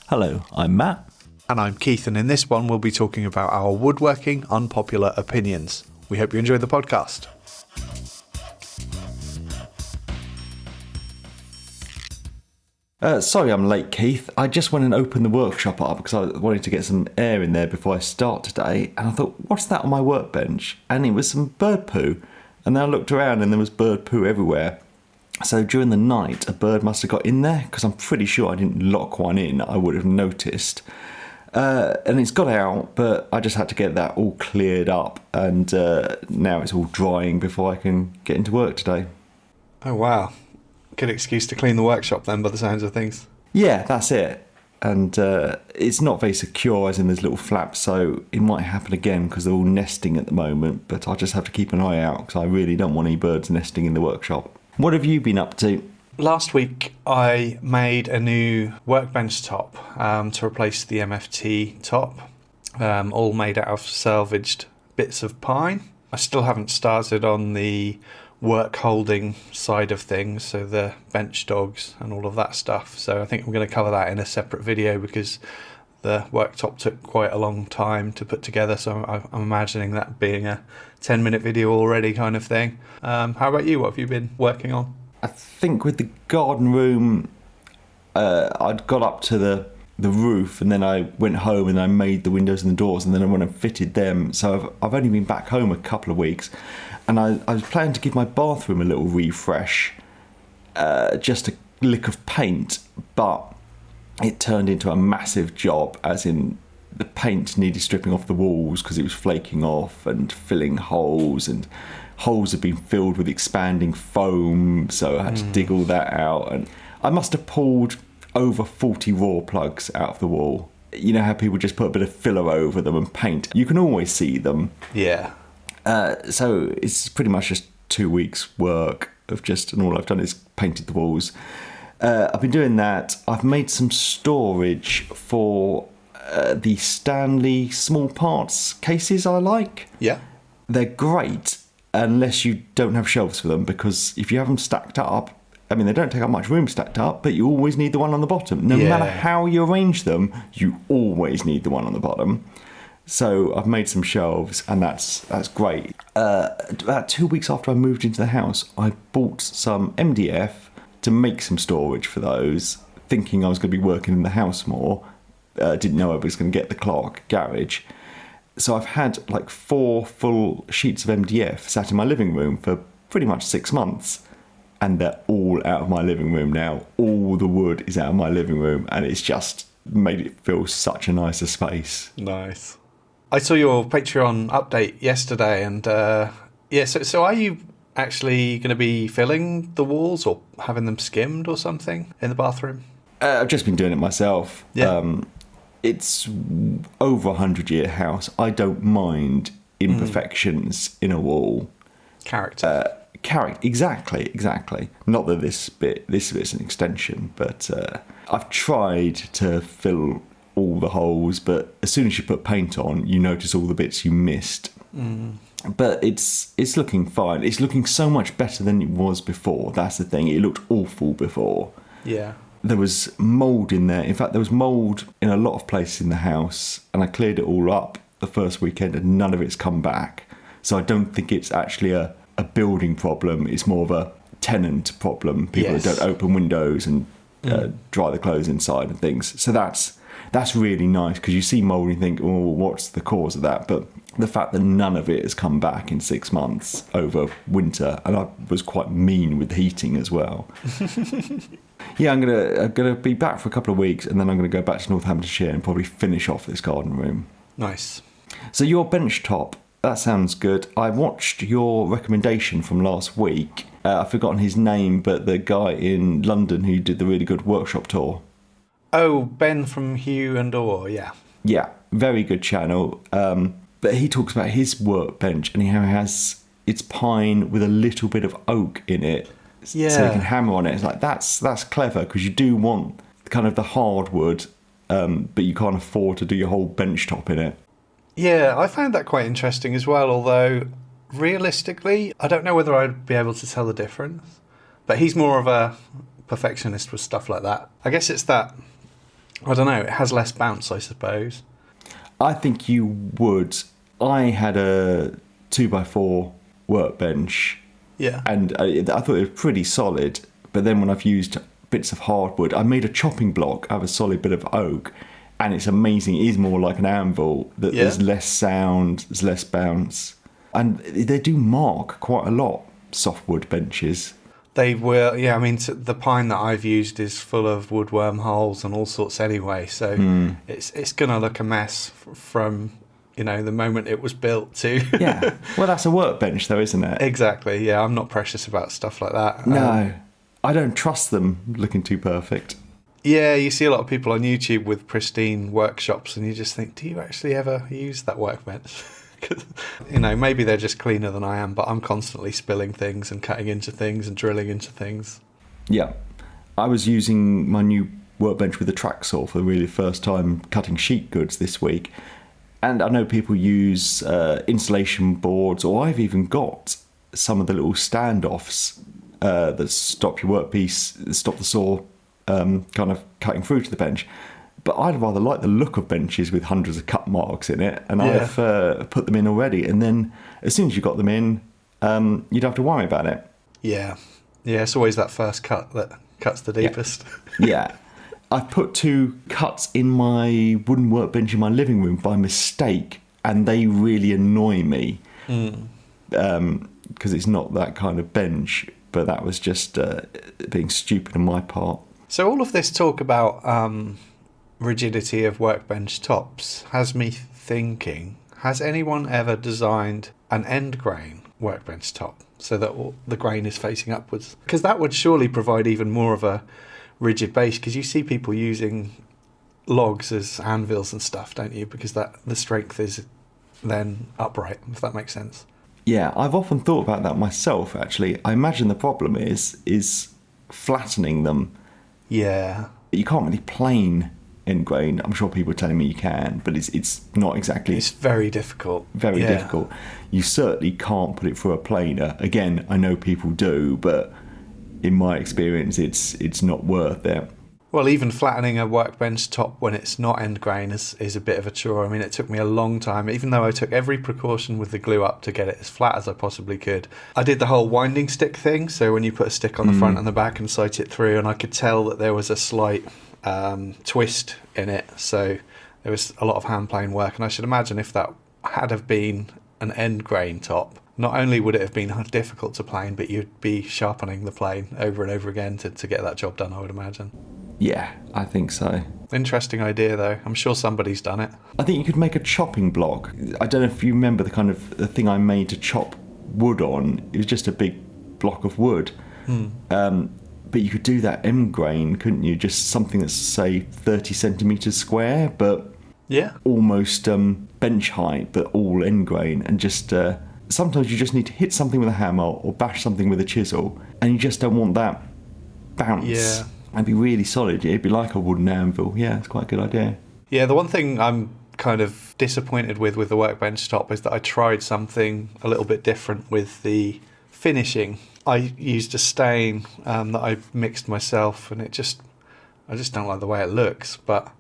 Hello, I'm Matt. And I'm Keith, and in this one we'll be talking about our woodworking unpopular opinions. We hope you enjoy the podcast. Sorry I'm late, Keith. I just went and opened the workshop up because I wanted to get some air in there before I start today. And I thought, what's that on my workbench? And it was some bird poo. And then I looked around and there was bird poo everywhere. So during the night, a bird must have got in there because I'm pretty sure I didn't lock one in. I would have noticed. And it's got out, but I just had to get that all cleared up. And now it's all drying before I can get into work today. Oh, wow. Good excuse to clean the workshop then, by the sounds of things. Yeah, that's it. And it's not very secure, as in there's little flaps, so it might happen again because they're all nesting at the moment. But I'll just have to keep an eye out because I really don't want any birds nesting in the workshop. What have you been up to? Last week I made a new workbench top to replace the MFT top, all made out of salvaged bits of pine. I still haven't started on the work holding side of things, so the bench dogs and all of that stuff. So I think I'm going to cover that in a separate video because the worktop took quite a long time to put together. So I'm imagining that being a 10-minute video already kind of thing. How about you? What have you been working on? I think with the garden room, I'd got up to the roof and then I went home and I made the windows and the doors and then I went and fitted them. So I've only been back home a couple of weeks and I was planning to give my bathroom a little refresh, just a lick of paint, but it turned into a massive job, as in the paint needed stripping off the walls because it was flaking off and filling holes, and holes had been filled with expanding foam, so I had to dig all that out. And I must have pulled over 40 raw plugs out of the wall. You know how people just put a bit of filler over them and paint? You can always see them. Yeah. So it's pretty much just 2 weeks' work of just, and all I've done is painted the walls. I've been doing that. I've made some storage for the Stanley small parts cases I like. Yeah. They're great unless you don't have shelves for them, because if you have them stacked up, I mean, they don't take up much room stacked up, but you always need the one on the bottom. No matter how you arrange them, you always need the one on the bottom. So I've made some shelves, and that's great. About 2 weeks after I moved into the house, I bought some MDF to make some storage for those, thinking I was going to be working in the house more. Didn't know I was going to get the Clark garage. So I've had like 4 full sheets of MDF sat in my living room for pretty much 6 months. And they're all out of my living room now. All the wood is out of my living room, and it's just made it feel such a nicer space. Nice. I saw your Patreon update yesterday, and so are you actually going to be filling the walls or having them skimmed or something in the bathroom? I've just been doing it myself. Yeah. It's over 100-year house. I don't mind imperfections in a wall. Character. Exactly. Not that this bit's an extension, but I've tried to fill all the holes, but as soon as you put paint on, you notice all the bits you missed. But it's looking fine. It's looking so much better than it was before. That's the thing. It looked awful before. Yeah. There was mould in there. In fact, there was mould in a lot of places in the house, and I cleared it all up the first weekend, and none of it's come back. So I don't think it's actually a building problem. It's more of a tenant problem. People that don't open windows and dry the clothes inside and things. So that's really nice, because you see mould and you think, oh, what's the cause of that? But the fact that none of it has come back in 6 months over winter, and I was quite mean with heating as well. Yeah, I'm gonna be back for a couple of weeks, and then I'm gonna go back to Northamptonshire and probably finish off this garden room. Nice. So your bench top, that sounds good. I watched your recommendation from last week. I've forgotten his name, but the guy in London who did the really good workshop tour. Oh, Ben from Hugh and Orr, yeah. Yeah, very good channel. But he talks about his workbench and how it has it's pine with a little bit of oak in it. Yeah. So you can hammer on it. It's like, that's clever, because you do want kind of the hardwood, but you can't afford to do your whole bench top in it. Yeah, I found that quite interesting as well, although realistically, I don't know whether I'd be able to tell the difference. But he's more of a perfectionist with stuff like that. I guess it's that I don't know, it has less bounce, I suppose. I think you would. I had a 2x4 workbench, Yeah. and I thought it was pretty solid. But then when I've used bits of hardwood, I made a chopping block out of a solid bit of oak, and it's amazing. It is more like an anvil. That There's less sound, there's less bounce, and they do mark quite a lot. Softwood benches. They will, yeah. I mean, the pine that I've used is full of woodworm holes and all sorts anyway. So it's going to look a mess from, the moment it was built to. Yeah. Well, that's a workbench, though, isn't it? Exactly. Yeah, I'm not precious about stuff like that. No, I don't trust them looking too perfect. Yeah, you see a lot of people on YouTube with pristine workshops, and you just think, do you actually ever use that workbench? Maybe they're just cleaner than I am, but I'm constantly spilling things and cutting into things and drilling into things. Yeah. I was using my new workbench with a track saw for the really first time cutting sheet goods this week. And I know people use insulation boards, or I've even got some of the little standoffs that stop your workpiece, stop the saw kind of cutting through to the bench. But I'd rather like the look of benches with hundreds of cut marks in it, and I've put them in already. And then as soon as you got them in, you don't have to worry about it. Yeah. Yeah, it's always that first cut that cuts the deepest. Yeah. I put 2 cuts in my wooden workbench in my living room by mistake, and they really annoy me because it's not that kind of bench. But that was just being stupid on my part. So all of this talk about rigidity of workbench tops has me thinking, has anyone ever designed an end grain workbench top so that the grain is facing upwards? Because that would surely provide even more of a rigid base, because you see people using logs as anvils and stuff, don't you? Because the strength is then upright, if that makes sense. Yeah, I've often thought about that myself, actually. I imagine the problem is flattening them. Yeah. You can't really plane end grain. I'm sure people are telling me you can, but it's not exactly... It's very difficult. Very difficult. You certainly can't put it through a planer. Again, I know people do, but in my experience, it's not worth it. Well, even flattening a workbench top when it's not end grain is a bit of a chore. I mean, it took me a long time, even though I took every precaution with the glue up to get it as flat as I possibly could. I did the whole winding stick thing, so when you put a stick on the front and the back and sight it through, and I could tell that there was a slight twist in it, so there was a lot of hand plane work. And I should imagine if that had have been an end grain top, not only would it have been difficult to plane, but you'd be sharpening the plane over and over again to get that job done, I would imagine. Yeah, I think so. Interesting idea, though. I'm sure somebody's done it. I think you could make a chopping block. I don't know if you remember the thing I made to chop wood on. It was just a big block of wood. But you could do that end grain, couldn't you? Just something that's, say, 30 centimetres square, but almost bench height, but all end grain. And just sometimes you just need to hit something with a hammer or bash something with a chisel, and you just don't want that bounce. Yeah. It'd be really solid. It'd be like a wooden anvil. Yeah, it's quite a good idea. Yeah, the one thing I'm kind of disappointed with the workbench top is that I tried something a little bit different with the finishing. I used a stain that I mixed myself, and I just don't like the way it looks, but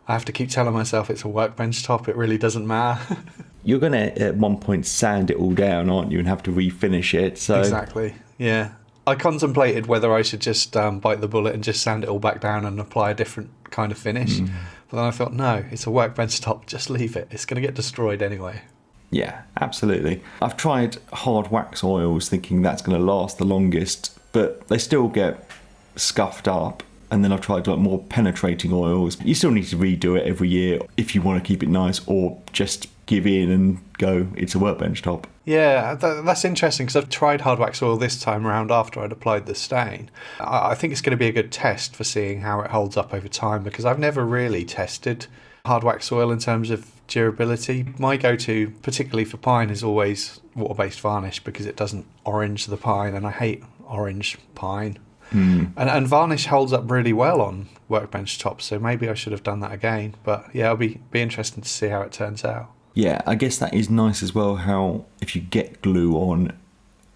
I have to keep telling myself it's a workbench top. It really doesn't matter. You're going to, at one point, sand it all down, aren't you, and have to refinish it. So Exactly, yeah. I contemplated whether I should just bite the bullet and just sand it all back down and apply a different kind of finish. But then I thought, no, it's a workbench top, just leave it. It's going to get destroyed anyway. Yeah, absolutely. I've tried hard wax oils thinking that's going to last the longest, but they still get scuffed up. And then I've tried more penetrating oils. You still need to redo it every year if you want to keep it nice, or just give in and go, it's a workbench top. Yeah, that's interesting, because I've tried hard wax oil this time around after I'd applied the stain. I think it's going to be a good test for seeing how it holds up over time, because I've never really tested hard wax oil in terms of durability. My go-to, particularly for pine, is always water-based varnish, because it doesn't orange the pine, and I hate orange pine. And varnish holds up really well on workbench tops, so maybe I should have done that again. But yeah, it'll be interesting to see how it turns out. Yeah, I guess that is nice as well, how if you get glue on,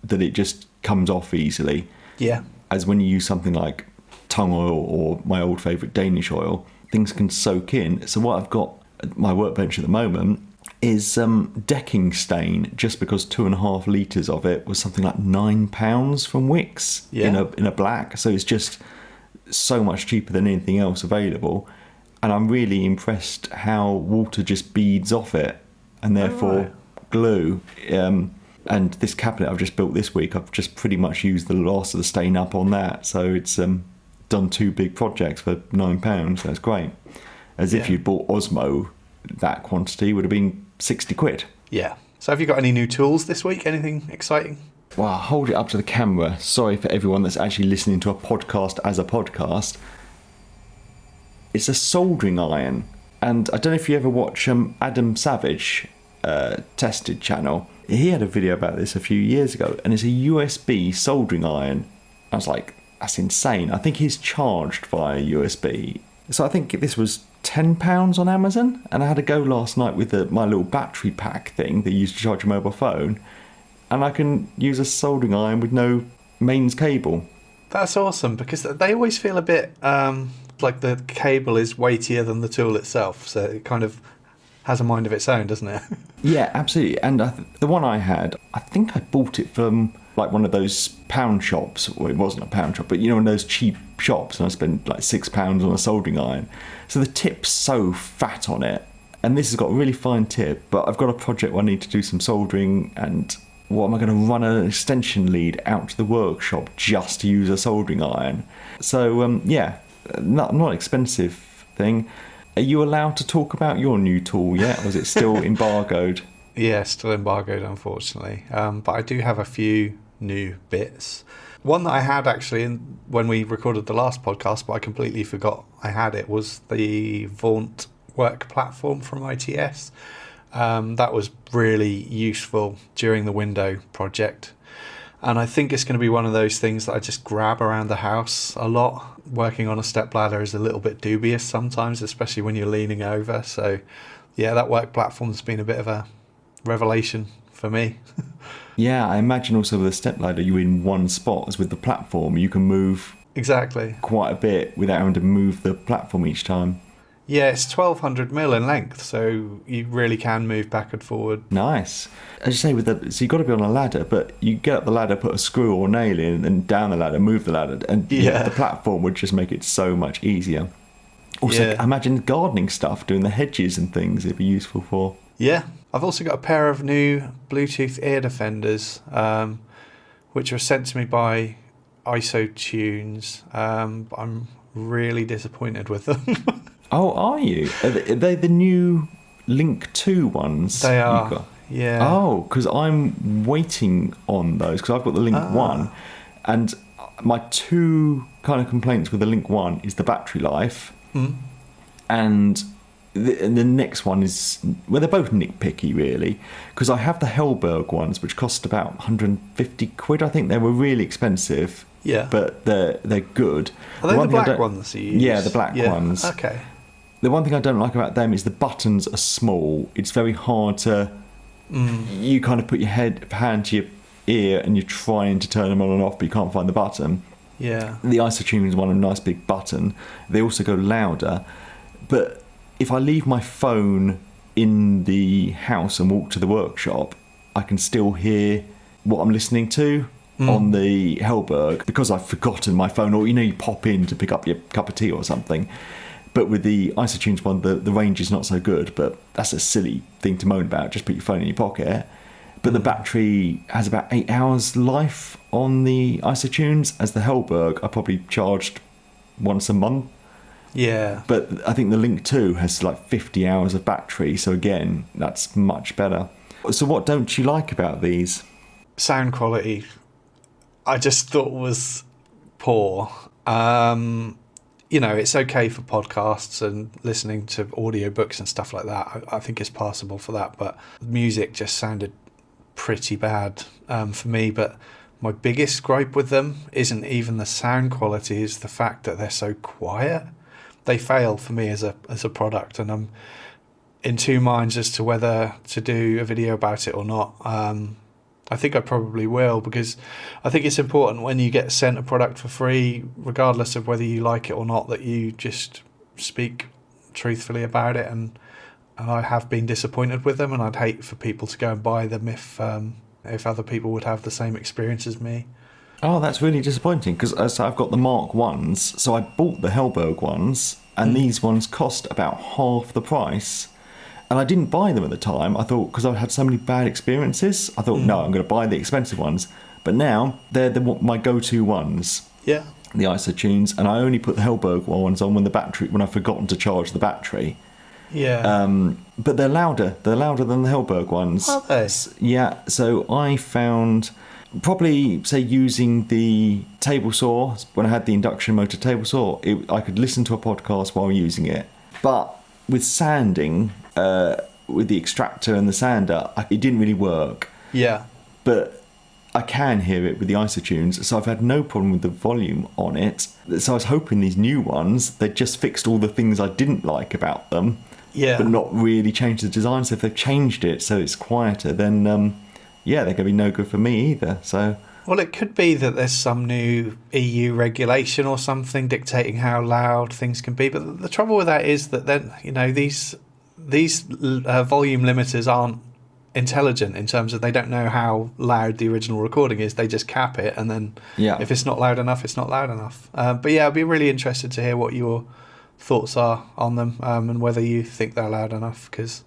that it just comes off easily. Yeah. As when you use something like tung oil or my old favourite Danish oil, things can soak in. So what I've got at my workbench at the moment is decking stain, just because 2.5 litres of it was something like £9 from Wix in a black. So it's just so much cheaper than anything else available. And I'm really impressed how water just beads off it and therefore glue. And this cabinet I've just built this week, I've just pretty much used the last of the stain up on that. So it's done 2 big projects for £9. That's great. As if you'd bought Osmo, that quantity would have been 60 quid. Yeah. So have you got any new tools this week? Anything exciting? Well, I'll hold it up to the camera. Sorry for everyone that's actually listening to a podcast as a podcast. It's a soldering iron. And I don't know if you ever watch Adam Savage Tested channel. He had a video about this a few years ago, and it's a USB soldering iron. I was like, that's insane. I think he's charged via USB. So I think this was £10 on Amazon, and I had a go last night with my little battery pack thing that you use to charge your mobile phone, and I can use a soldering iron with no mains cable. That's awesome, because they always feel a bit like the cable is weightier than the tool itself, so it kind of has a mind of its own, doesn't it? Yeah, absolutely. And the one I had, I think I bought it from like one of those pound shops. Well, it wasn't a pound shop, but you know, in those cheap shops, and I spent like £6 on a soldering iron. So the tip's so fat on it, and this has got a really fine tip, but I've got a project where I need to do some soldering, and what am I going to run an extension lead out to the workshop just to use a soldering iron? So not an expensive thing. Are you allowed to talk about your new tool yet, or is it still embargoed? Yeah, still embargoed, unfortunately. But I do have a few new bits. One that I had actually when we recorded the last podcast, but I completely forgot I had it, was the Vaunt work platform from ITS. That was really useful during the window project. And I think it's going to be one of those things that I just grab around the house a lot. Working on a stepladder is a little bit dubious sometimes, especially when you're leaning over. So, yeah, that work platform's been a bit of a revelation for me. Yeah, I imagine also with a stepladder, you're in one spot. As with the platform, you can move exactly quite a bit without having to move the platform each time. Yeah, it's 1200mm in length, so you really can move back and forward. Nice. As you say, so you've got to be on a ladder, but you get up the ladder, put a screw or nail in, and down the ladder, move the ladder, and the platform would just make it so much easier. Also, I imagine gardening stuff, doing the hedges and things, it'd be useful for. Yeah. I've also got a pair of new Bluetooth ear defenders, which were sent to me by IsoTunes. I'm really disappointed with them. Oh, are you? Are they the new Link 2 ones? They are, yeah. Oh, because I'm waiting on those, because I've got the Link 1, and my 2 kind of complaints with the Link 1 is the battery life, and the next one is, well, they're both nitpicky, really, because I have the Hellberg ones, which cost about 150 quid. I think they were really expensive, but they're good. Are they the black ones you use? Yeah, the black ones. Okay. The one thing I don't like about them is the buttons are small. It's very hard to... You kind of put your hand to your ear and you're trying to turn them on and off, but you can't find the button. Yeah. The IsoTunes one, a nice big button. They also go louder. But if I leave my phone in the house and walk to the workshop, I can still hear what I'm listening to on the Hellberg, because I've forgotten my phone, or, you pop in to pick up your cup of tea or something. But with the IsoTunes one, the range is not so good, but that's a silly thing to moan about. Just put your phone in your pocket. But the battery has about 8 hours life on the IsoTunes. As the Hellberg, I probably charged once a month. Yeah. But I think the Link 2 has like 50 hours of battery. So again, that's much better. So what don't you like about these? Sound quality, I just thought was poor. It's okay for podcasts and listening to audiobooks and stuff like that. I think it's passable for that, but music just sounded pretty bad for me. But my biggest gripe with them isn't even the sound quality, is the fact that they're so quiet. They fail for me as a product, and I'm in two minds as to whether to do a video about it or not. I think I probably will, because I think it's important when you get sent a product for free, regardless of whether you like it or not, that you just speak truthfully about it, and I have been disappointed with them, and I'd hate for people to go and buy them if other people would have the same experience as me. Oh, that's really disappointing, because I've got the Mark 1s, so I bought the Hellberg ones, and these ones cost about half the price. And I didn't buy them at the time. I thought, because I had so many bad experiences, I thought, no, I'm going to buy the expensive ones. But now, they're my go-to ones. Yeah. The Isotunes, and I only put the Hellberg ones on when I've forgotten to charge the battery. Yeah. But they're louder. They're louder than the Hellberg ones. Are they? Yeah, so I found... Probably, say, using the table saw, when I had the induction motor table saw, I could listen to a podcast while using it. But with sanding, with the extractor and the sander, it didn't really work. Yeah. But I can hear it with the Isotunes, so I've had no problem with the volume on it. So I was hoping these new ones, they just fixed all the things I didn't like about them, but not really changed the design. So if they've changed it so it's quieter, then... they're going to be no good for me either. So, well, it could be that there's some new EU regulation or something dictating how loud things can be. But the trouble with that is that then, these volume limiters aren't intelligent in terms of they don't know how loud the original recording is. They just cap it, and then if it's not loud enough, it's not loud enough. But I'd be really interested to hear what your thoughts are on them, and whether you think they're loud enough. Because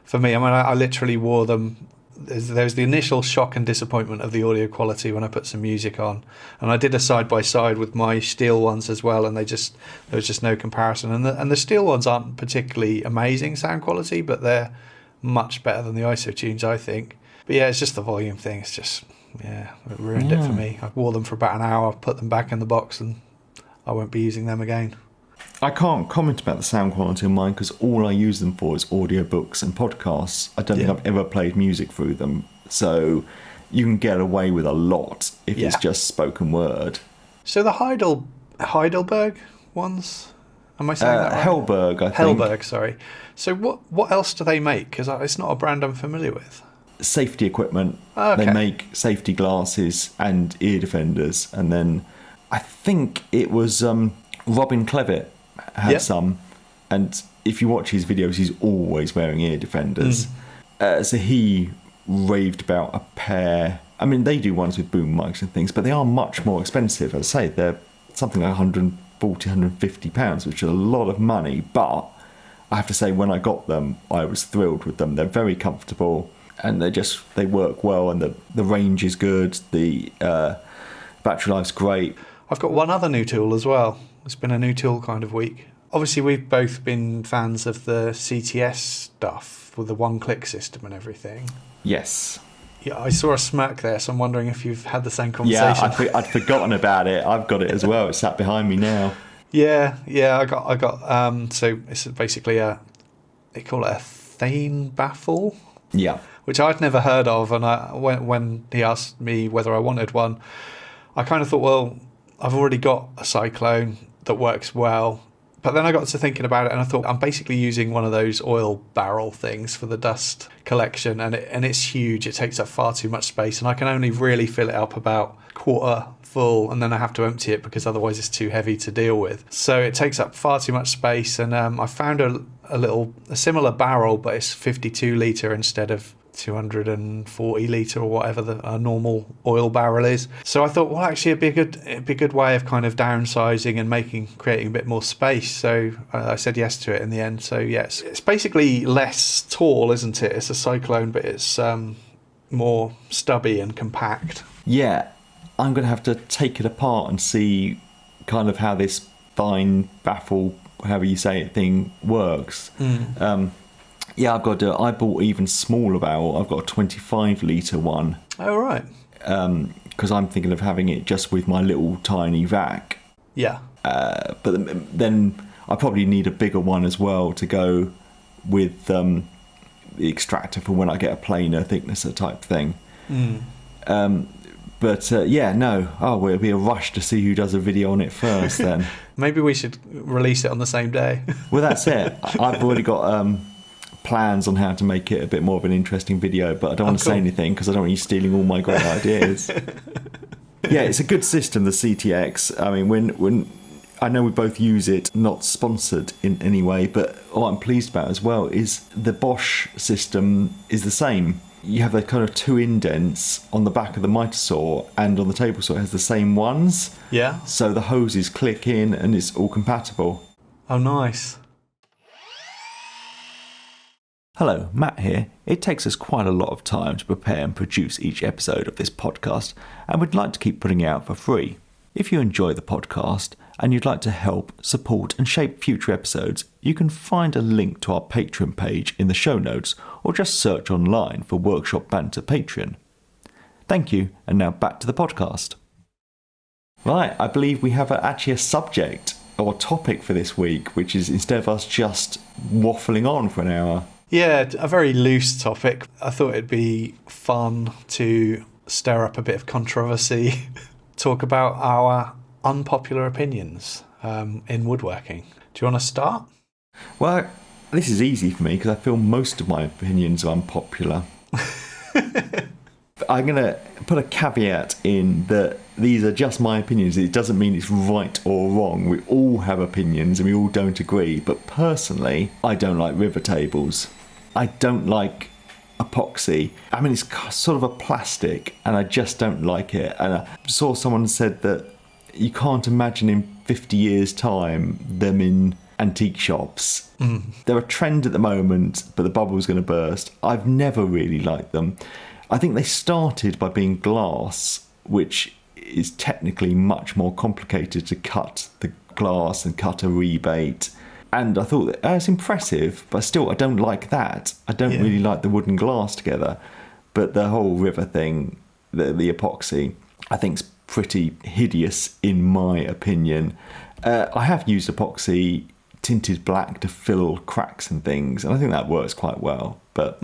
for me, I literally wore them. There's the initial shock and disappointment of the audio quality when I put some music on, and I did a side by side with my steel ones as well, and there was just no comparison. And the steel ones aren't particularly amazing sound quality, but they're much better than the Isotunes, I think. But it's just the volume thing. It's just it ruined it for me. I wore them for about an hour, put them back in the box, and I won't be using them again. I can't comment about the sound quality of mine because all I use them for is audiobooks and podcasts. I don't think I've ever played music through them. So you can get away with a lot if it's just spoken word. So the Heidelberg ones? Am I saying that right? Hellberg, I think. Hellberg, sorry. So what else do they make? Because it's not a brand I'm familiar with. Safety equipment. Okay. They make safety glasses and ear defenders. And then I think it was Robin Clevitt had some, and if you watch his videos, he's always wearing ear defenders. So he raved about a pair. I mean, they do ones with boom mics and things, but they are much more expensive. As I say, they're something like £140, £150, which is a lot of money. But I have to say, when I got them, I was thrilled with them. They're very comfortable, and they work well, and the range is good. The battery life's great. I've got one other new tool as well. It's been a new tool kind of week. Obviously, we've both been fans of the CTS stuff with the one-click system and everything. Yes. Yeah, I saw a smirk there, so I'm wondering if you've had the same conversation. Yeah, I'd forgotten about it. I've got it as well. It's sat behind me now. Yeah. I got. So it's basically they call it a Thane baffle. Yeah. Which I'd never heard of, and when he asked me whether I wanted one, I kind of thought, well, I've already got a Cyclone that works well. But then I got to thinking about it, and I thought, I'm basically using one of those oil barrel things for the dust collection, and it's huge. It takes up far too much space, and I can only really fill it up about quarter full, and then I have to empty it because otherwise it's too heavy to deal with. So it takes up far too much space, and I found a similar barrel, but it's 52 litre instead of 240 litre or whatever a normal oil barrel is. So I thought, well, actually it'd be a good way of kind of downsizing and creating a bit more space. So I said yes to it in the end. So yes, it's basically less tall, isn't it? It's a Cyclone, but it's more stubby and compact. Yeah, I'm going to have to take it apart and see kind of how this Thane baffle, however you say it, thing works. Yeah, I bought even smaller barrel. I've got a 25 litre one. Oh, right. Because I'm thinking of having it just with my little tiny vac. Yeah. But then I probably need a bigger one as well to go with the extractor for when I get a planer thicknesser type thing. But it'll be a rush to see who does a video on it first then. Maybe we should release it on the same day. Well, that's it. I've already got plans on how to make it a bit more of an interesting video, but I don't want to say anything because I don't want you stealing all my great ideas. Yeah, it's a good system, the CTX. I mean, when I know we both use it, not sponsored in any way, but what I'm pleased about as well is the Bosch system is the same. You have the kind of 2 indents on the back of the miter saw, and on the table saw it has the same ones. Yeah. So the hoses click in and it's all compatible. Oh, nice. Hello, Matt here. It takes us quite a lot of time to prepare and produce each episode of this podcast, and we'd like to keep putting it out for free. If you enjoy the podcast and you'd like to help, support and shape future episodes, you can find a link to our Patreon page in the show notes, or just search online for Workshop Banter Patreon. Thank you, and now back to the podcast. Right, I believe we have actually a subject or topic for this week, which is instead of us just waffling on for an hour. Yeah, a very loose topic. I thought it'd be fun to stir up a bit of controversy, talk about our unpopular opinions in woodworking. Do you want to start? Well, this is easy for me because I feel most of my opinions are unpopular. I'm going to put a caveat in that these are just my opinions. It doesn't mean it's right or wrong. We all have opinions and we all don't agree. But personally, I don't like river tables. I don't like epoxy. I mean, it's sort of a plastic and I just don't like it. And I saw someone said that you can't imagine in 50 years' time them in antique shops. They're a trend at the moment, but the bubble's going to burst. I've never really liked them. I think they started by being glass, which is technically much more complicated to cut the glass and cut a rebate. And I thought that it's impressive, but still I don't like that. I don't really like the wood and glass together. But the whole river thing, the epoxy, I think is pretty hideous in my opinion. I have used epoxy tinted black to fill cracks and things, and I think that works quite well. But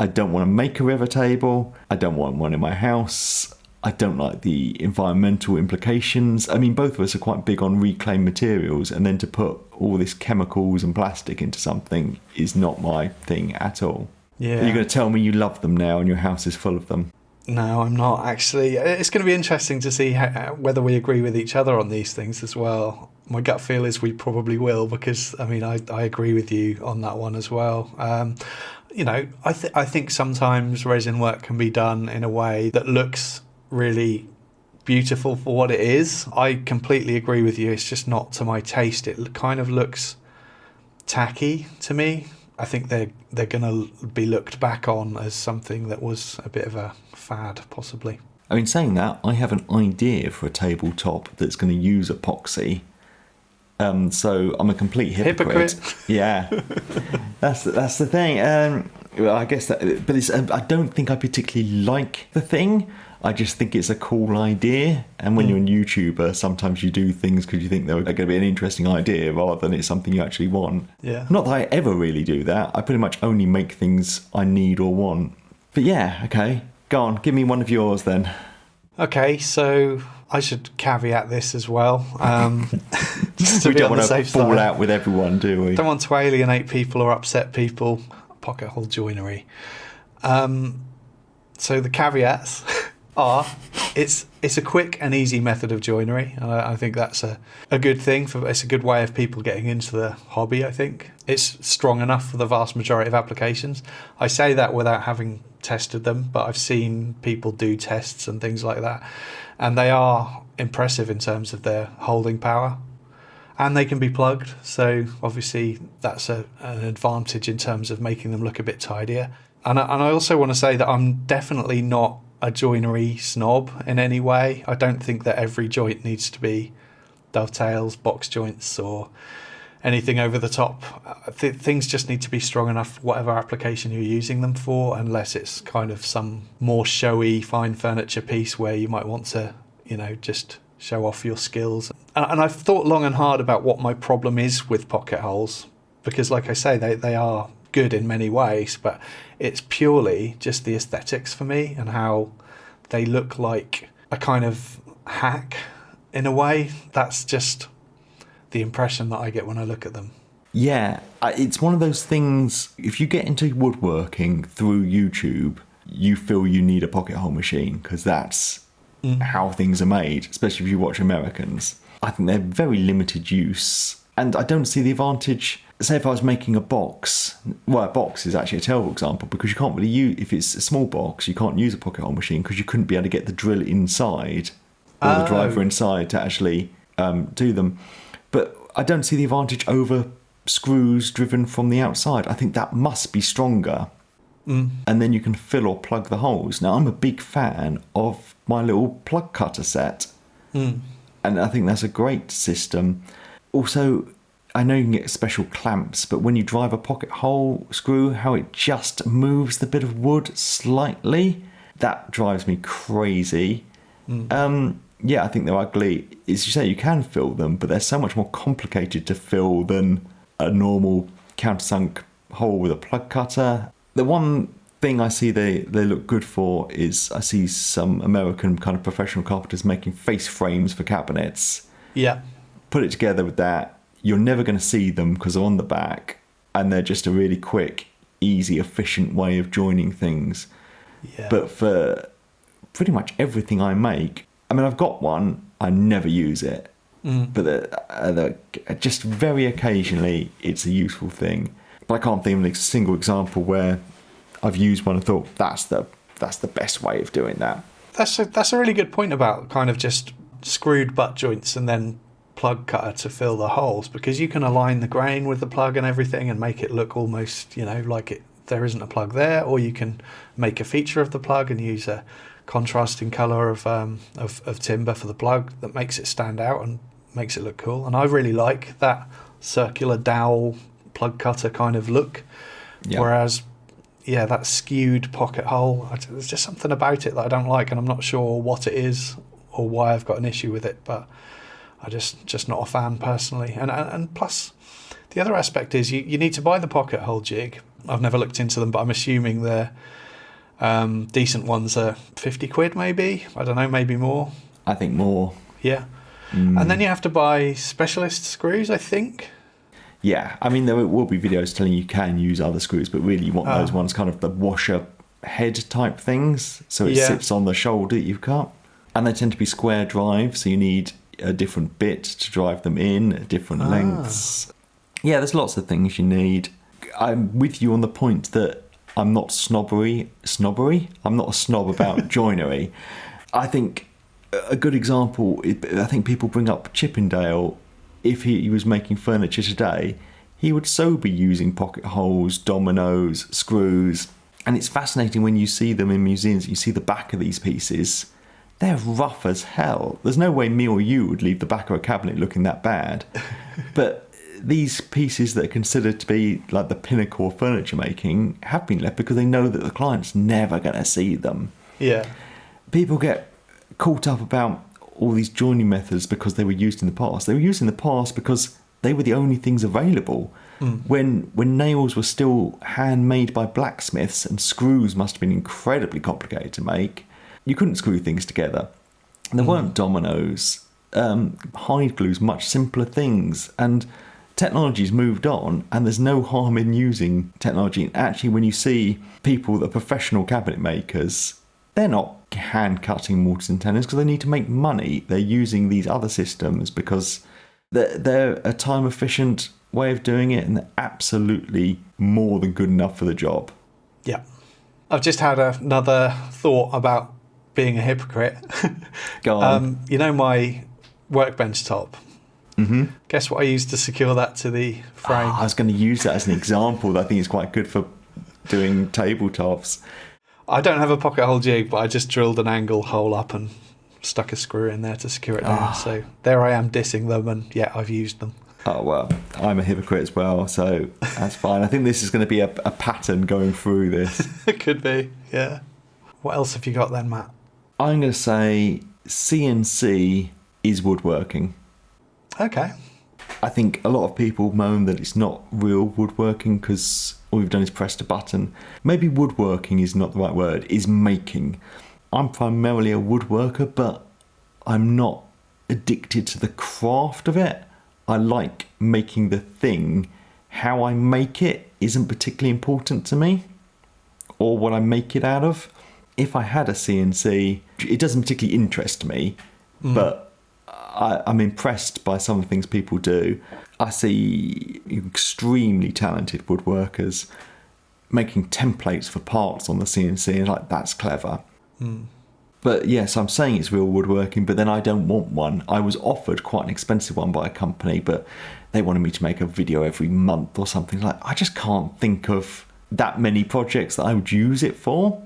I don't want to make a river table. I don't want one in my house. I don't like the environmental implications. I mean, both of us are quite big on reclaimed materials, and then to put all this chemicals and plastic into something is not my thing at all. Yeah. Are you going to tell me you love them now and your house is full of them? No, I'm not actually. It's going to be interesting to see whether we agree with each other on these things as well. My gut feel is we probably will, because I mean I agree with you on that one as well. I think sometimes resin work can be done in a way that looks really beautiful for what it is. I completely agree with you. It's just not to my taste. It kind of looks tacky to me. I think they're going to be looked back on as something that was a bit of a fad, possibly. I mean, saying that, I have an idea for a tabletop that's going to use epoxy. So I'm a complete hypocrite. Yeah, that's the thing. Well, I guess that, but I don't think I particularly like the thing. I just think it's a cool idea. And when you're a YouTuber, sometimes you do things because you think they're going to be an interesting idea rather than it's something you actually want. Yeah. Not that I ever really do that. I pretty much only make things I need or want. But yeah, okay. Go on, give me one of yours then. Okay, so I should caveat this as well. Just to We be don't on the want to safe fall side. out with everyone, do we? Don't want to alienate people or upset people. Pocket hole joinery. So the caveats are it's a quick and easy method of joinery. I think that's a good thing. It's a good way of people getting into the hobby, I think. It's strong enough for the vast majority of applications. I say that without having tested them, but I've seen people do tests and things like that. And they are impressive in terms of their holding power. And they can be plugged, so obviously that's an advantage in terms of making them look a bit tidier. And I also want to say that I'm definitely not a joinery snob in any way. I don't think that every joint needs to be dovetails, box joints, or anything over the top. Things just need to be strong enough for whatever application you're using them for, unless it's kind of some more showy, fine furniture piece where you might want to, just show off your skills. And I've thought long and hard about what my problem is with pocket holes, because like I say, they are good in many ways, but it's purely just the aesthetics for me and how they look like a kind of hack in a way. That's just the impression that I get when I look at them. Yeah, it's one of those things, if you get into woodworking through YouTube, you feel you need a pocket hole machine because that's how things are made, especially if you watch Americans. I think they're very limited use. And I don't see the advantage. Say if I was making a box, well, a box is actually a terrible example because you can't really use, if it's a small box, you can't use a pocket hole machine because you couldn't be able to get the drill inside or the driver inside to actually do them. But I don't see the advantage over screws driven from the outside. I think that must be stronger. And then you can fill or plug the holes. Now, I'm a big fan of my little plug cutter set. And I think that's a great system. Also, I know you can get special clamps, but when you drive a pocket hole screw, how it just moves the bit of wood slightly, that drives me crazy. Yeah, I think they're ugly. As you say, you can fill them, but they're so much more complicated to fill than a normal countersunk hole with a plug cutter. The one thing I see they look good for is I see some American kind of professional carpenters making face frames for cabinets. Yeah. Put it together with that. You're never going to see them because they're on the back, and they're just a really quick, easy, efficient way of joining things. Yeah. But for pretty much everything I make, I mean, I've got one, I never use it. But just very occasionally, it's a useful thing. But I can't think of a single example where I've used one and thought that's the best way of doing that. That's a really good point about kind of just screwed butt joints and then plug cutter to fill the holes, because you can align the grain with the plug and everything and make it look almost, like there isn't a plug there, or you can make a feature of the plug and use a contrasting colour of timber for the plug that makes it stand out and makes it look cool. And I really like that circular dowel plug cutter kind of look. Whereas that skewed pocket hole, there's just something about it that I don't like, and I'm not sure what it is or why I've got an issue with it, but I just not a fan personally. And plus, the other aspect is you need to buy the pocket hole jig. I've never looked into them, but I'm assuming they're decent ones are 50 quid maybe. I don't know, maybe more. I think more. Yeah. And then you have to buy specialist screws, I think. Yeah, I mean, there will be videos telling you can use other screws, but really you want those ones, kind of the washer head type things, so it sits on the shoulder that you've cut. And they tend to be square drive, so you need a different bit to drive them in at different lengths. Yeah, there's lots of things you need. I'm with you on the point that I'm not snobbery. I'm not a snob about joinery. I think a good example, I think people bring up Chippendale. If he was making furniture today, he would so be using pocket holes, dominoes, screws. And it's fascinating when you see them in museums, you see the back of these pieces. They're rough as hell. There's no way me or you would leave the back of a cabinet looking that bad. But these pieces that are considered to be like the pinnacle of furniture making have been left because they know that the client's never going to see them. Yeah. People get caught up about all these joining methods because they were used in the past. They were used in the past because they were the only things available. When nails were still handmade by blacksmiths and screws must have been incredibly complicated to make, you couldn't screw things together. There weren't dominoes. Hide glue's much simpler things. And technology's moved on, and there's no harm in using technology. And actually, when you see people that are professional cabinet makers, they're not hand cutting mortars and tenons because they need to make money. They're using these other systems because they're a time efficient way of doing it, and they're absolutely more than good enough for the job. Yeah. I've just had another thought about being a hypocrite. Go on. My workbench top. Guess what I used to secure that to the frame? I was going to use that as an example. I think it's quite good for doing tabletops. I don't have a pocket hole jig, but I just drilled an angle hole up and stuck a screw in there to secure it down. So there I am dissing them, and I've used them. Oh, well, I'm a hypocrite as well, so that's fine. I think this is going to be a pattern going through this. It could be, yeah. What else have you got then, Matt? I'm going to say CNC is woodworking. Okay. I think a lot of people moan that it's not real woodworking because all we've done is pressed a button. Maybe woodworking is not the right word, is making. I'm primarily a woodworker, but I'm not addicted to the craft of it. I like making the thing. How I make it isn't particularly important to me, or what I make it out of. if I had a CNC, it doesn't particularly interest me, but I'm impressed by some of the things people do. I see extremely talented woodworkers making templates for parts on the CNC, and like, that's clever. But yes, I'm saying it's real woodworking, but then I don't want one. I was offered quite an expensive one by a company, but they wanted me to make a video every month or something. Like, I just can't think of that many projects that I would use it for.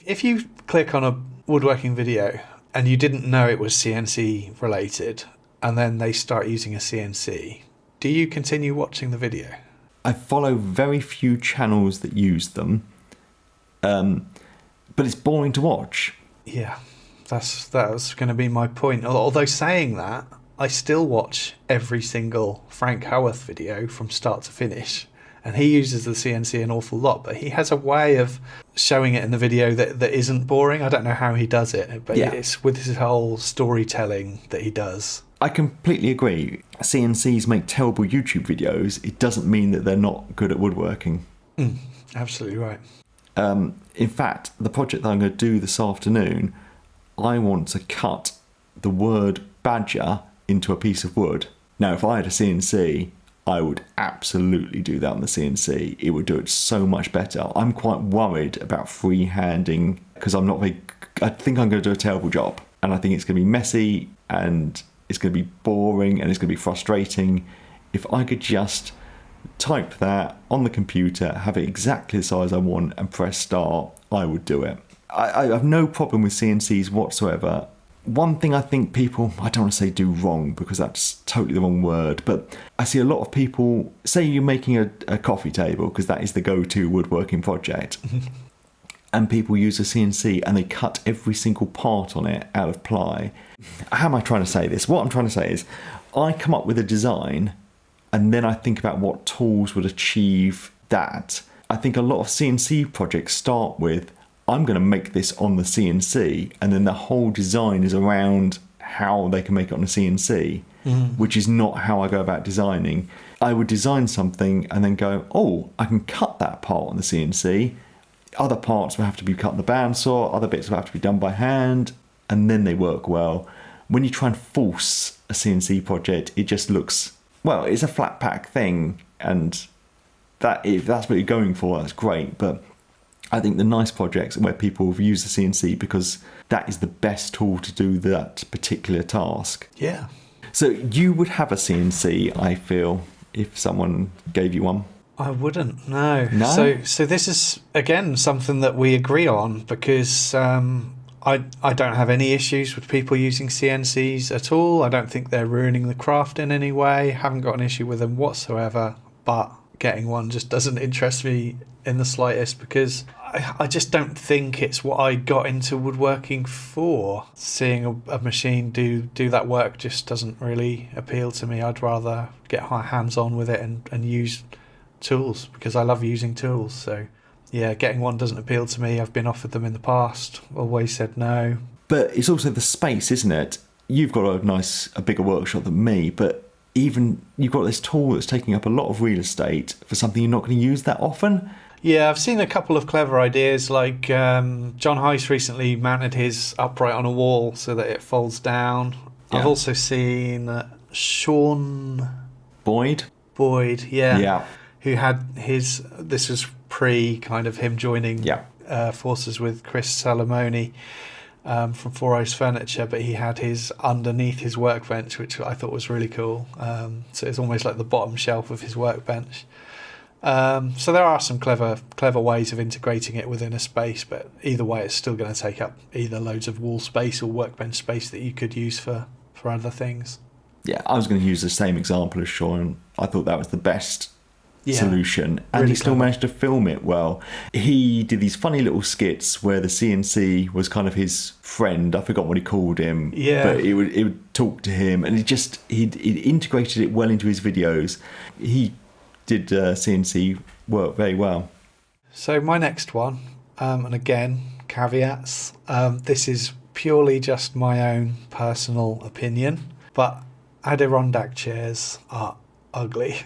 If you click on a woodworking video and you didn't know it was CNC related, and then they start using a CNC, do you continue watching the video? I follow very few channels that use them, but it's boring to watch. Yeah, that was going to be my point. Although saying that, I still watch every single Frank Howarth video from start to finish, and he uses the CNC an awful lot, but he has a way of showing it in the video that isn't boring. I don't know how he does it, but it's with his whole storytelling that he does. I completely agree. CNCs make terrible YouTube videos. It doesn't mean that they're not good at woodworking. Absolutely right. In fact, the project that I'm going to do this afternoon, I want to cut the word badger into a piece of wood. Now, if I had a CNC, I would absolutely do that on the CNC. It would do it so much better. I'm quite worried about freehanding because I think I'm going to do a terrible job. And I think it's going to be messy, and it's going to be boring, and it's going to be frustrating. If I could just type that on the computer, have it exactly the size I want, and press start, I would do it. I have no problem with CNCs whatsoever. One thing I think people, I don't want to say do wrong because that's totally the wrong word, but I see a lot of people, say you're making a coffee table, because that is the go-to woodworking project, and people use a CNC and they cut every single part on it out of ply. How am I trying to say this? What I'm trying to say is, I come up with a design and then I think about what tools would achieve that. I think a lot of CNC projects start with, I'm going to make this on the CNC, and then the whole design is around how they can make it on a CNC, which is not how I go about designing. I would design something and then go, oh, I can cut that part on the CNC. Other parts will have to be cut in the bandsaw, other bits will have to be done by hand, and then they work well. When you try and force a CNC project, it just looks, well, it's a flat pack thing, and that if that's what you're going for, that's great. But I think the nice projects are where people have used the CNC because that is the best tool to do that particular task. Yeah. So you would have a CNC, I feel, if someone gave you one? I wouldn't, no. No? So this is, again, something that we agree on, because I don't have any issues with people using CNCs at all. I don't think they're ruining the craft in any way. Haven't got an issue with them whatsoever. But getting one just doesn't interest me in the slightest, because I just don't think it's what I got into woodworking for. Seeing a machine do that work just doesn't really appeal to me. I'd rather get my hands on with it and use tools, because I love using tools. So yeah, getting one doesn't appeal to me. I've been offered them in the past, always said no. But it's also the space, isn't it? You've got a bigger workshop than me, but even you've got this tool that's taking up a lot of real estate for something you're not going to use that often. Yeah, I've seen a couple of clever ideas, like John Heiss recently mounted his upright on a wall so that it folds down. Yeah. I've also seen Sean Boyd, yeah, who had this was pre kind of him joining forces with Chris Salamoni from Four Eyes Furniture, but he had his underneath his workbench, which I thought was really cool. So it's almost like the bottom shelf of his workbench. So there are some clever ways of integrating it within a space, but either way it's still going to take up either loads of wall space or workbench space that you could use for other things. Yeah, I was going to use the same example as Sean. I thought that was the best solution, and really he still managed to film it well. He did these funny little skits where the CNC was kind of his friend. I forgot what he called him, but it would talk to him, and he integrated it well into his videos. He did CNC work very well. So my next one, and again, caveats, this is purely just my own personal opinion, but Adirondack chairs are ugly.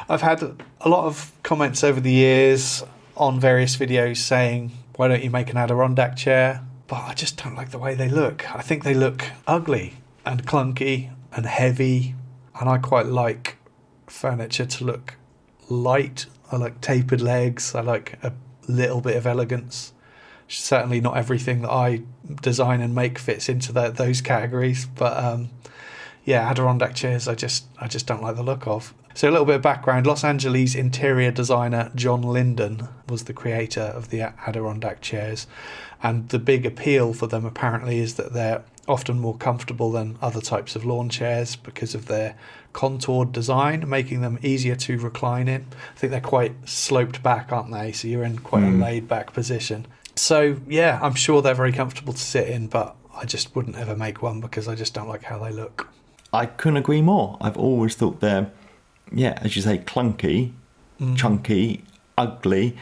I've had a lot of comments over the years on various videos saying why don't you make an Adirondack chair? But I just don't like the way they look. I think they look ugly and clunky and heavy, and I quite like furniture to look light. I like tapered legs. I like a little bit of elegance. Certainly not everything that I design and make fits into those categories, but yeah, Adirondack chairs I just don't like the look of. So a little bit of background. Los Angeles interior designer John Linden was the creator of the Adirondack chairs, and the big appeal for them apparently is that they're often more comfortable than other types of lawn chairs because of their contoured design, making them easier to recline in. I think they're quite sloped back, aren't they? So you're in quite a laid back position. So yeah, I'm sure they're very comfortable to sit in, but I just wouldn't ever make one because I just don't like how they look. I couldn't agree more. I've always thought they're, yeah, as you say, clunky, chunky, ugly.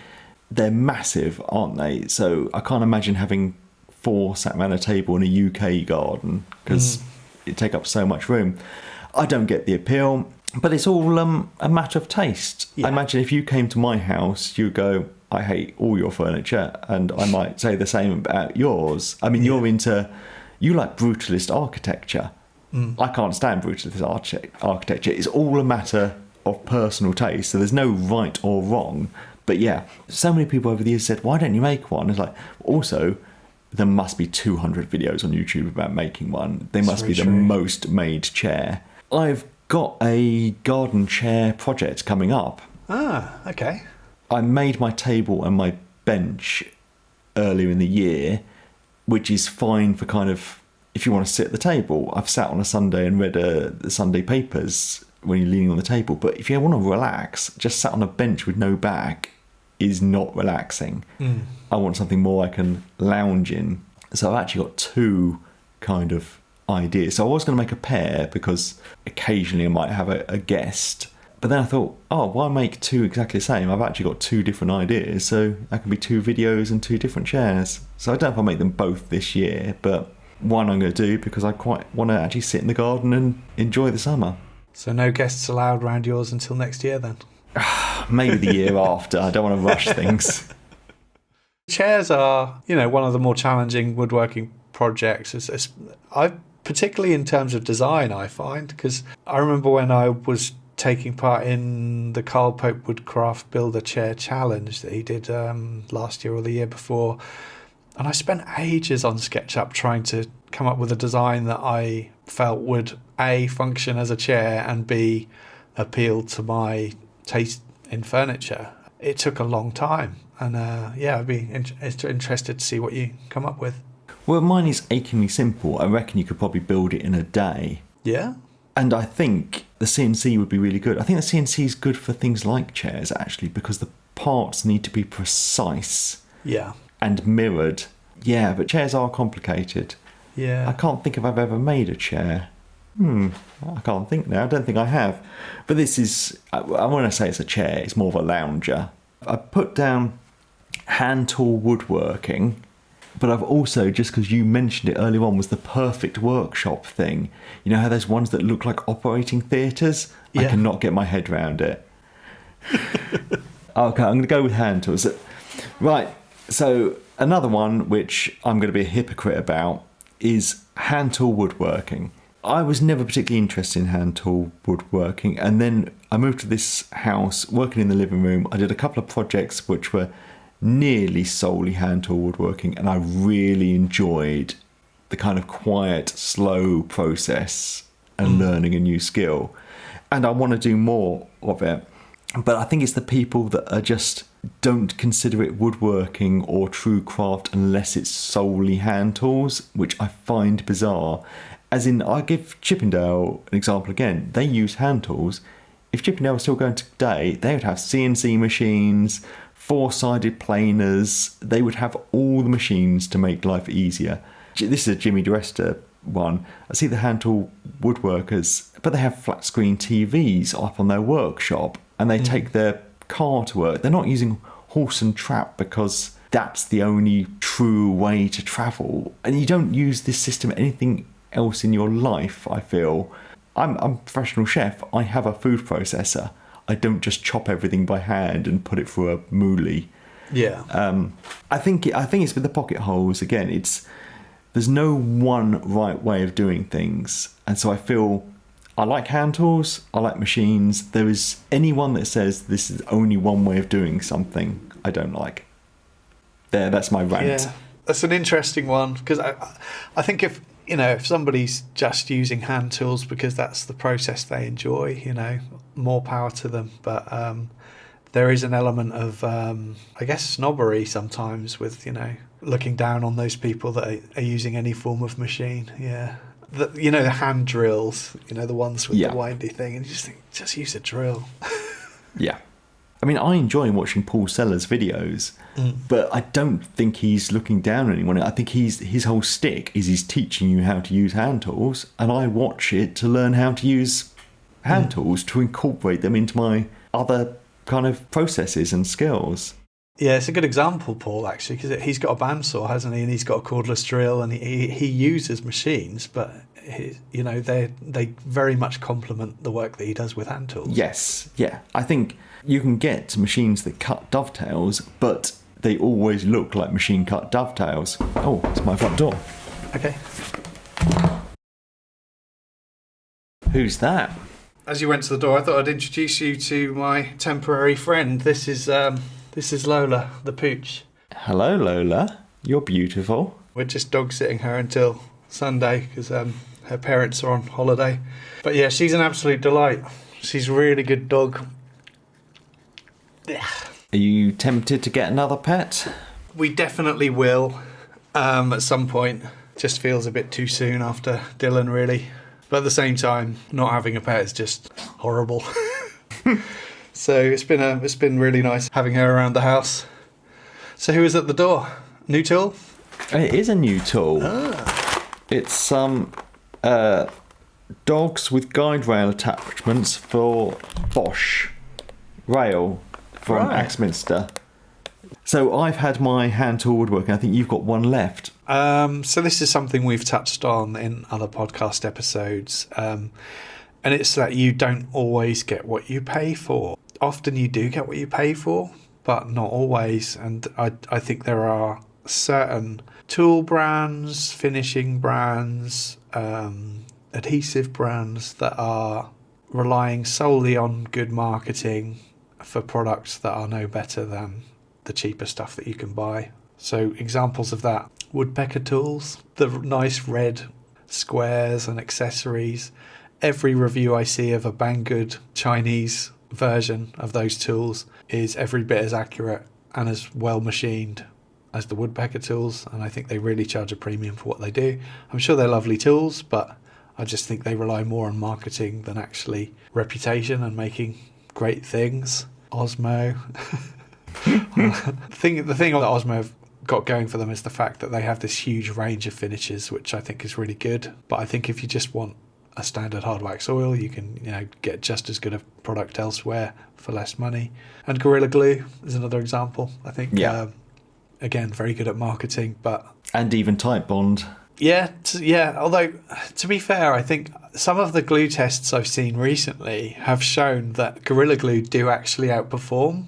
They're massive, aren't they? So I can't imagine having 4 sat around a table in a UK garden because it take up so much room. I don't get the appeal, but it's all a matter of taste. Yeah. I imagine if you came to my house, you'd go, I hate all your furniture, and I might say the same about yours. I mean, you like brutalist architecture. I can't stand brutalist architecture. It's all a matter of personal taste, so there's no right or wrong. But yeah, so many people over the years said, why don't you make one? It's like, also, there must be 200 videos on YouTube about making one. They must be the most made chair. I've got a garden chair project coming up. Ah, okay. I made my table and my bench earlier in the year, which is fine for kind of, if you want to sit at the table. I've sat on a Sunday and read the Sunday papers when you're leaning on the table. But if you want to relax, just sat on a bench with no back is not relaxing. I want something more I can lounge in. So I've actually got 2 kind of ideas. So I was going to make a pair because occasionally I might have a guest. But then I thought, oh, why make 2 exactly the same? I've actually got 2 different ideas. So that can be 2 videos and 2 different chairs. So I don't know if I'll make them both this year, but one I'm going to do because I quite want to actually sit in the garden and enjoy the summer. So no guests allowed around yours until next year then? Maybe the year after. I don't want to rush things. Chairs are, one of the more challenging woodworking projects. Particularly in terms of design, I find, because I remember when I was taking part in the Carl Pope Woodcraft Builder Chair Challenge that he did last year or the year before, and I spent ages on SketchUp trying to come up with a design that I felt would A, function as a chair, and B, appeal to my taste in furniture. It took a long time, and I'd be interested to see what you come up with. Well, mine is achingly simple. I reckon you could probably build it in a day. Yeah? And I think the CNC would be really good. I think the CNC is good for things like chairs, actually, because the parts need to be precise. Yeah. And mirrored. Yeah, but chairs are complicated. Yeah. I can't think if I've ever made a chair. I can't think now. I don't think I have. But this is, when I say it's a chair, it's more of a lounger. I put down hand tool woodworking, but I've also, just because you mentioned it earlier on, was the perfect workshop thing. You know how there's ones that look like operating theatres? Yeah. I cannot get my head around it. Okay, I'm going to go with hand tools. Right, so another one which I'm going to be a hypocrite about is hand tool woodworking. I was never particularly interested in hand tool woodworking, and then I moved to this house, working in the living room. I did a couple of projects which were nearly solely hand tool woodworking, and I really enjoyed the kind of quiet, slow process and learning a new skill. And I want to do more of it. But I think it's the people that are just don't consider it woodworking or true craft unless it's solely hand tools, which I find bizarre. As in, I give Chippendale an example again. They use hand tools. If Chippendale was still going today, they would have CNC machines, 4-sided planers. They would have all the machines to make life easier. This is a Jimmy DeResta one. I see the hand tool woodworkers, but they have flat screen TVs up on their workshop, and they take their car to work. They're not using horse and trap because that's the only true way to travel. And you don't use this system anything else in your life, I feel. I'm a professional chef. I have a food processor. I don't just chop everything by hand and put it through a moulie. Yeah. I think it's with the pocket holes again. There's no one right way of doing things, and so I feel I like hand tools. I like machines. There is anyone that says this is only one way of doing something, I don't like. That's my rant. Yeah, that's an interesting one, because I think if somebody's just using hand tools because that's the process they enjoy, more power to them. But there is an element of, I guess, snobbery sometimes with, looking down on those people that are using any form of machine. Yeah. The hand drills, the ones with the windy thing, and you just think, just use a drill. Yeah. I mean, I enjoy watching Paul Sellers' videos, but I don't think he's looking down on anyone. I think his whole stick is he's teaching you how to use hand tools, and I watch it to learn how to use hand tools to incorporate them into my other kind of processes and skills. Yeah, it's a good example, Paul, actually, because he's got a bandsaw, hasn't he? And he's got a cordless drill, and he uses machines, but they very much complement the work that he does with hand tools. Yes, yeah. I think you can get machines that cut dovetails, but they always look like machine-cut dovetails. Oh, it's my front door. Okay. Who's that? As you went to the door, I thought I'd introduce you to my temporary friend. This is Lola, the pooch. Hello, Lola. You're beautiful. We're just dog-sitting her until Sunday because her parents are on holiday. But yeah, she's an absolute delight. She's a really good dog. Are you tempted to get another pet? We definitely will at some point. Just feels a bit too soon after Dylan, really. But at the same time, not having a pet is just horrible. So it's been really nice having her around the house. So who is at the door? New tool? It is a new tool. Ah. It's some dogs with guide rail attachments for Bosch rail from Axminster. So I've had my hand tool woodworking. I think you've got one left. So this is something we've touched on in other podcast episodes. And it's that you don't always get what you pay for. Often you do get what you pay for, but not always. And I think there are certain tool brands, finishing brands, adhesive brands that are relying solely on good marketing for products that are no better than the cheaper stuff that you can buy. So examples of that: woodpecker tools, the nice red squares and accessories. Every review I see of a Banggood Chinese version of those tools is every bit as accurate and as well machined as the woodpecker tools, and I think they really charge a premium for what they do. I'm sure they're lovely tools, but I just think they rely more on marketing than actually reputation and making great things. Osmo. The thing that Osmo have got going for them is the fact that they have this huge range of finishes, which I think is really good. But I think if you just want a standard hard wax oil, you can get just as good a product elsewhere for less money. And Gorilla Glue is another example. I think again, very good at marketing, and even Type Bond. Yeah. Although, to be fair, I think some of the glue tests I've seen recently have shown that Gorilla Glue do actually outperform.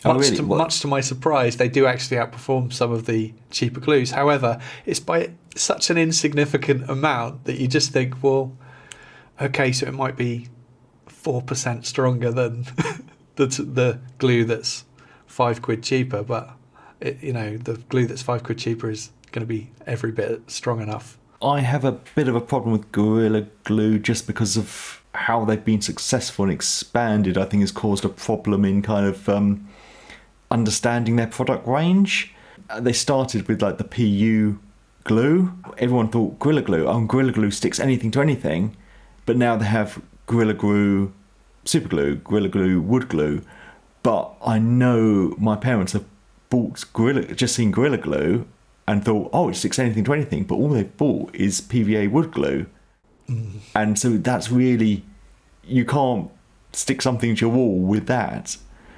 Much to my surprise, they do actually outperform some of the cheaper glues. However, it's by such an insignificant amount that you just think, well, okay, so it might be 4% stronger than the glue that's £5 cheaper, but the glue that's £5 cheaper is going to be every bit strong enough. I have a bit of a problem with Gorilla Glue just because of how they've been successful and expanded. I think has caused a problem in kind of understanding their product range. They started with like the PU glue. Everyone thought Gorilla Glue sticks anything to anything, but now they have Gorilla Glue Super Glue, Gorilla Glue Wood Glue. But I know my parents have bought seen Gorilla Glue and thought, oh, it sticks anything to anything, but all they've bought is PVA wood glue. And so that's really, you can't stick something to your wall with that.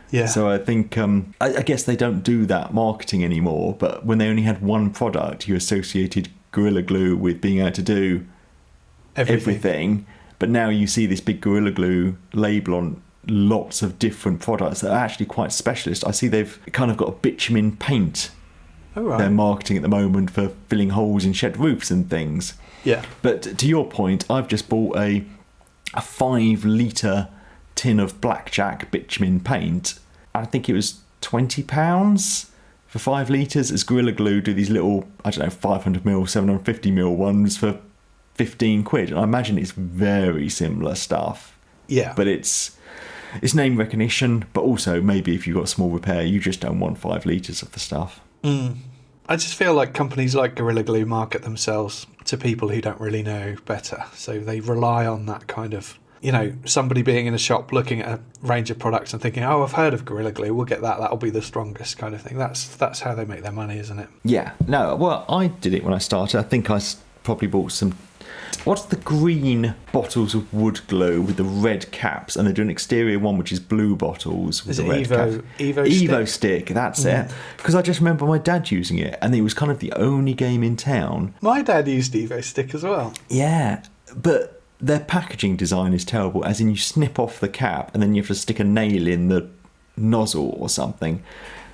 Yeah. So I think, I guess they don't do that marketing anymore, but when they only had one product, you associated Gorilla Glue with being able to do everything. But now you see this big Gorilla Glue label on lots of different products that are actually quite specialist. I see they've kind of got a bitumen paint they're marketing at the moment for filling holes in shed roofs and things. Yeah. But to your point, I've just bought a 5-litre tin of blackjack bitumen paint. I think it was £20 for 5 litres. As Gorilla Glue do these little, 500ml, 750ml ones for 15 quid. And I imagine it's very similar stuff. Yeah. But it's name recognition, but also maybe if you've got a small repair, you just don't want 5 litres of the stuff. I just feel like companies like Gorilla Glue market themselves to people who don't really know better. So they rely on that kind of, somebody being in a shop looking at a range of products and thinking, oh, I've heard of Gorilla Glue, we'll get that, that'll be the strongest kind of thing. That's how they make their money, isn't it? Yeah. No, well, I did it when I started. I think I probably bought some... What's the green bottles of wood glue with the red caps? And they do an exterior one which is blue bottles with the red caps. Evo Stick, that's it. Because I just remember my dad using it, and it was kind of the only game in town. My dad used Evo Stick as well. Yeah, but their packaging design is terrible, as in you snip off the cap and then you have to stick a nail in the nozzle or something.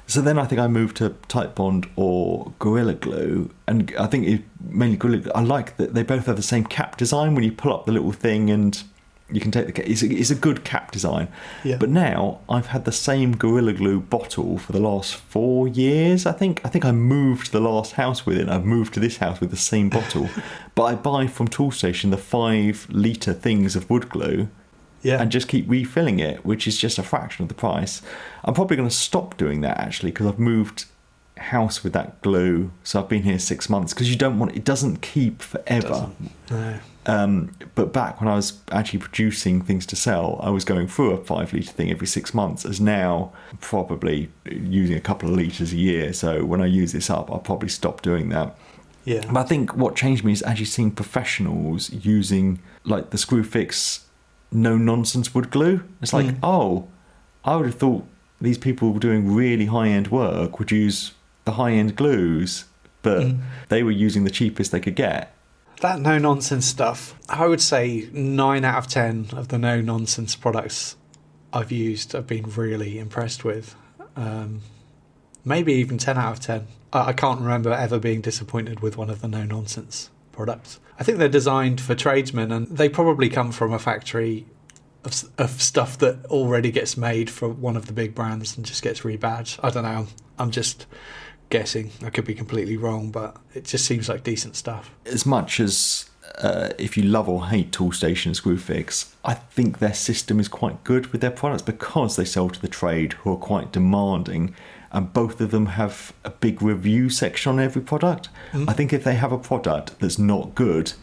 So then I think I moved to Type Bond or Gorilla Glue, and I think mainly Gorilla Glue. I like that they both have the same cap design when you pull up the little thing and you can take the cap. It's a good cap design. Yeah. But now I've had the same Gorilla Glue bottle for the last 4 years, I think. I think I moved to the last house with it. I've moved to this house with the same bottle. But I buy from Toolstation the 5-litre things of wood glue. Yeah. And just keep refilling it, which is just a fraction of the price. I'm probably going to stop doing that, actually, because I've moved house with that glue. So I've been here 6 months, because it doesn't keep forever. No. But back when I was actually producing things to sell, I was going through a 5-litre thing every 6 months, as now probably using a couple of litres a year. So when I use this up, I'll probably stop doing that. Yeah. But I think what changed me is actually seeing professionals using like the Screwfix no-nonsense wood glue. It's like, oh, I would have thought these people doing really high-end work would use the high-end glues, but they were using the cheapest they could get. That no-nonsense stuff, I would say 9 out of 10 of the no-nonsense products I've used I've been really impressed with. Maybe even 10 out of 10. I can't remember ever being disappointed with one of the no-nonsense products. I think they're designed for tradesmen, and they probably come from a factory of stuff that already gets made for one of the big brands and just gets rebadged. I don't know. I'm just guessing. I could be completely wrong, but it just seems like decent stuff. As much as if you love or hate Toolstation and Screwfix, I think their system is quite good with their products because they sell to the trade who are quite demanding. And both of them have a big review section on every product. I think if they have a product that's not good,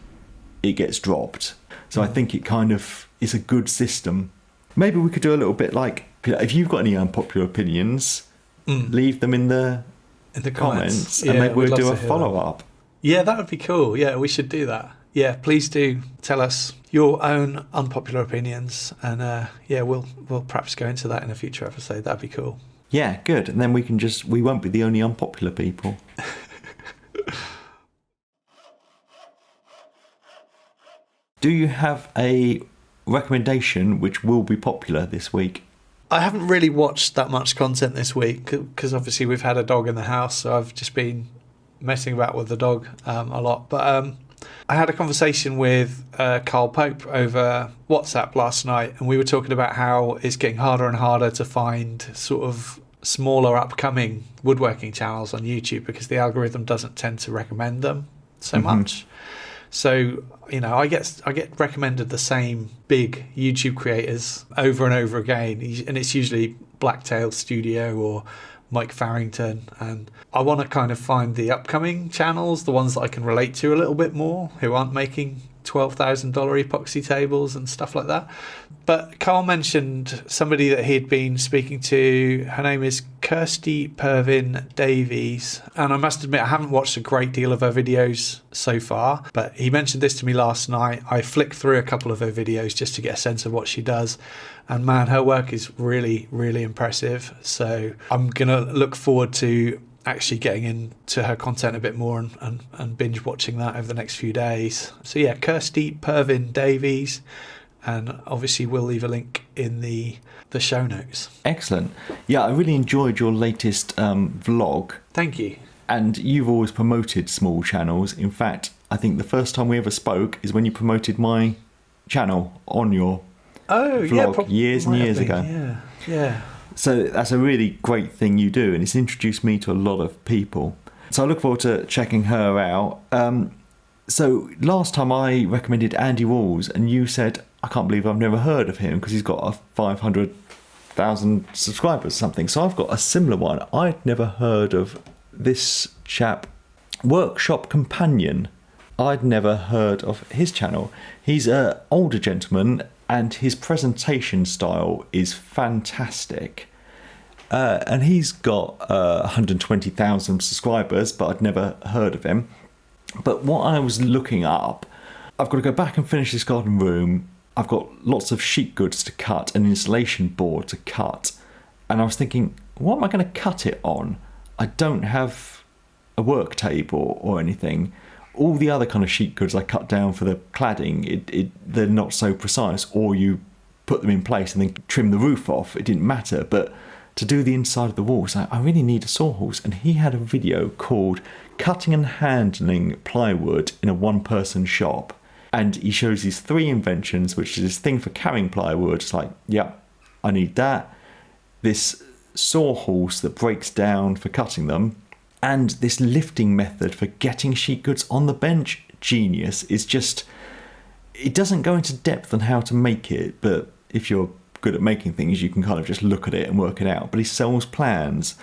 it gets dropped. So I think it kind of is a good system. Maybe we could do a little bit like, if you've got any unpopular opinions, leave them in the comments, and maybe we'll do a follow-up. Yeah, that would be cool. Yeah, we should do that. Yeah, please do tell us your own unpopular opinions, and we'll perhaps go into that in a future episode. That'd be cool. Yeah, good. And then we won't be the only unpopular people. Do you have a recommendation which will be popular this week? I haven't really watched that much content this week because obviously we've had a dog in the house, so I've just been messing about with the dog a lot. But I had a conversation with Carl Pope over WhatsApp last night, and we were talking about how it's getting harder and harder to find sort of smaller upcoming woodworking channels on YouTube because the algorithm doesn't tend to recommend them so much. So, I get recommended the same big YouTube creators over and over again, and it's usually Blacktail Studio or Mike Farrington, and I want to kind of find the upcoming channels, the ones that I can relate to a little bit more, who aren't making $12,000 epoxy tables and stuff like that. But Carl mentioned somebody that he'd been speaking to. Her name is Kirstie Pervin Davies, and I must admit I haven't watched a great deal of her videos so far, but he mentioned this to me last night. I flicked through a couple of her videos just to get a sense of what she does, and man, her work is really, really impressive. So I'm gonna look forward to actually getting into her content a bit more and binge watching that over the next few days. So yeah, Kirstie Pervin Davies, and obviously we'll leave a link in the show notes. Excellent. Yeah, I really enjoyed your latest vlog. Thank you. And you've always promoted small channels. In fact, I think the first time we ever spoke is when you promoted my channel on your vlog years and years ago. Yeah. So that's a really great thing you do, and it's introduced me to a lot of people. So I look forward to checking her out. So last time I recommended Andy Walls, and you said, I can't believe I've never heard of him because he's got a 500,000 subscribers or something. So I've got a similar one. I'd never heard of this chap, Workshop Companion. I'd never heard of his channel. He's an older gentleman and his presentation style is fantastic. And he's got 120,000 subscribers, but I'd never heard of him. But what I was looking up, I've got to go back and finish this garden room. I've got lots of sheet goods to cut, an insulation board to cut. And I was thinking, what am I going to cut it on? I don't have a work table or anything. All the other kind of sheet goods I cut down for the cladding, they're not so precise, or you put them in place and then trim the roof off. It didn't matter. But to do the inside of the walls, I really need a sawhorse. And he had a video called Cutting and Handling Plywood in a One-Person Shop. And he shows these 3 inventions, which is this thing for carrying plywood. It's like, yeah, I need that. This sawhorse that breaks down for cutting them. And this lifting method for getting sheet goods on the bench. Genius. It's just, it doesn't go into depth on how to make it, but if you're good at making things, you can kind of just look at it and work it out. But he sells plans,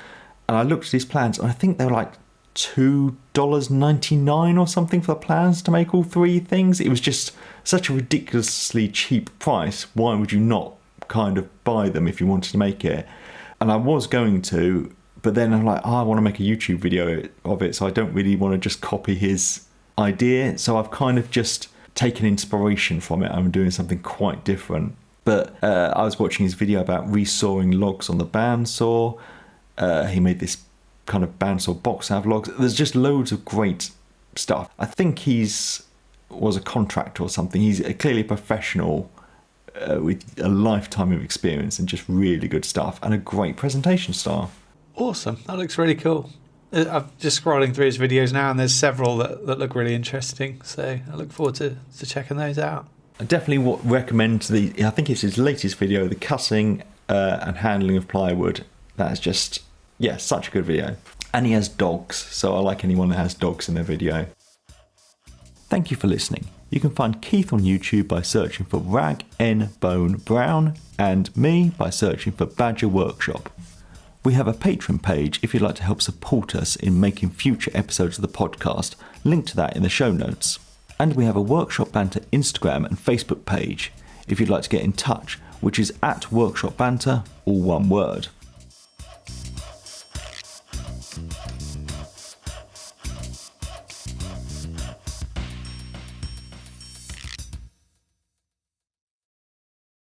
and I looked at his plans, and I think they were like $2.99 or something for the plans to make all 3 things. It was just such a ridiculously cheap price. Why would you not kind of buy them if you wanted to make it? And I was going to, but then I'm like, I want to make a YouTube video of it, so I don't really want to just copy his idea. So I've kind of just taken inspiration from it. I'm doing something quite different. But I was watching his video about resawing logs on the bandsaw. He made this kind of bandsaw box out of logs. There's just loads of great stuff. I think was a contractor or something. He's clearly a professional with a lifetime of experience and just really good stuff and a great presentation style. Awesome. That looks really cool. I'm just scrolling through his videos now, and there's several that look really interesting. So I look forward to checking those out. I definitely recommend I think it's his latest video, the cutting and handling of plywood. That is just, such a good video. And he has dogs, so I like anyone that has dogs in their video. Thank you for listening. You can find Keith on YouTube by searching for Rag N Bone Brown, and me by searching for Badger Workshop. We have a Patreon page if you'd like to help support us in making future episodes of the podcast. Link to that in the show notes. And we have a Workshop Banter Instagram and Facebook page if you'd like to get in touch, which is @Workshop Banter, all one word.